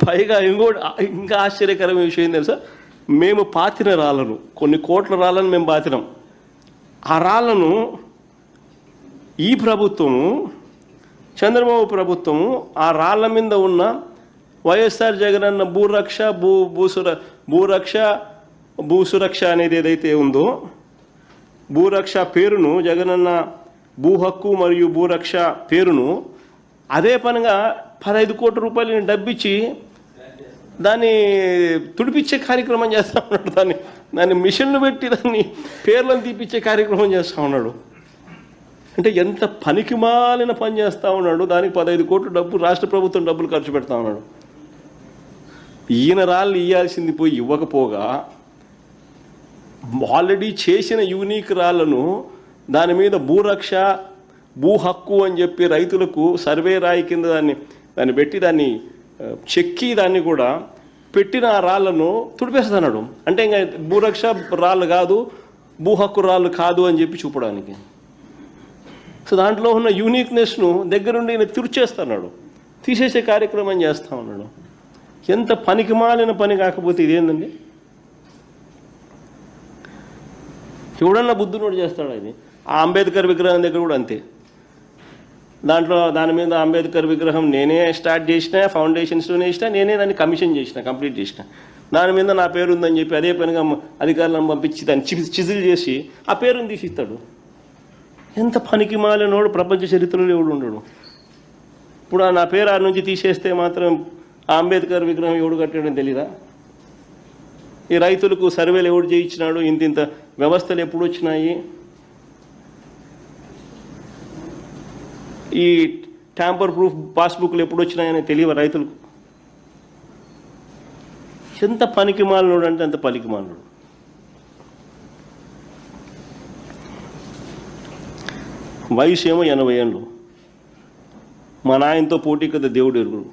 పైగా ఇంకా ఆశ్చర్యకరమైన విషయం తెలుసా, మేము పాతిన రాళ్ళను, కొన్ని కోట్ల రాళ్ళను మేము పాతినాం. ఆ రాళ్ళను ఈ ప్రభుత్వము, చంద్రబాబు ప్రభుత్వము, ఆ రాళ్ళ మీద ఉన్న వైఎస్ఆర్ జగనన్న భూసురక్ష అనేది ఏదైతే ఉందో, భూరక్ష పేరును, జగనన్న భూ హక్కు మరియు భూరక్ష పేరును అదే పనిగా 15 కోట్ల రూపాయలు డబ్బిచ్చి దాన్ని తుడిపించే కార్యక్రమం చేస్తూ ఉన్నాడు. దాన్ని మిషన్లు పెట్టి దాన్ని పేర్లను తీపిచ్చే కార్యక్రమం చేస్తూ ఉన్నాడు. అంటే ఎంత పనికి మాలిన పని చేస్తూ ఉన్నాడు. దానికి 15 కోట్ల డబ్బు రాష్ట్ర ప్రభుత్వం డబ్బులు ఖర్చు పెడతా ఉన్నాడు. ఈయన రాళ్ళు ఇవ్వాల్సింది పోయి ఇవ్వకపోగా ఆల్రెడీ చేసిన యూనిక్ రాళ్లను దాని మీద భూరక్ష భూ హక్కు అని చెప్పి రైతులకు సర్వే రాయి కింద దాన్ని పెట్టి దాన్ని చెక్కి దాన్ని కూడా పెట్టిన ఆ రాళ్లను తుడిపేస్తున్నాడు. అంటే ఇంకా భూరక్ష రాళ్ళు కాదు, భూ హక్కు రాళ్ళు కాదు అని చెప్పి చూపడానికి. సో దాంట్లో ఉన్న యూనిక్నెస్ను దగ్గరుండి ఈయన తుడిచేస్తున్నాడు, తీసేసే కార్యక్రమం చేస్తూ ఉన్నాడు. ఎంత పనికి మాలిన పని కాకపోతే ఇదేందండి? ఎవడన్నా బుద్ధునోడు చేస్తాడు. అది ఆ అంబేద్కర్ విగ్రహం దగ్గర కూడా అంతే. దాని మీద అంబేద్కర్ విగ్రహం నేనే స్టార్ట్ చేసిన, ఫౌండేషన్స్లోనే ఇచ్చిన, నేనే దాన్ని కమిషన్ చేసిన, కంప్లీట్ చేసిన. దాని మీద నా పేరు ఉందని చెప్పి అదే పనిగా అధికారులను పంపించి దాన్ని చిజిల్ చేసి ఆ పేరుని తీసిస్తాడు. ఎంత పనికి మాలినోడు ప్రపంచ చరిత్రలో ఎవడు ఉండడు. ఇప్పుడు నా పేరు ఆ నుంచి తీసేస్తే మాత్రం ఆ అంబేద్కర్ విగ్రహం ఎవడు కట్టాడని తెలీదా? ఈ రైతులకు సర్వేలు ఎవడు చేయించినాడు? ఇంత వ్యవస్థలు ఎప్పుడు వచ్చినాయి? ఈ ట్యాంపర్ ప్రూఫ్ పాస్బుక్లు ఎప్పుడు వచ్చినాయని తెలియదు రైతులకు. ఎంత పనికి మాలినోడు అంటే అంత పనికి మాలినోడు. వయసు ఏమో 80 ఏళ్ళు. మా నాయనతో పోటీ కదా దేవుడు ఎరుగుడు.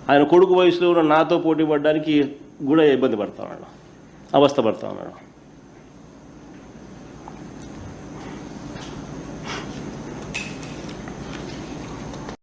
ఆయన కొడుకు వయసులో నాతో పోటీ పడడానికి కూడా ఇబ్బంది పడతా ఉన్నాడు, అవస్థ పడతా ఉన్నాడు.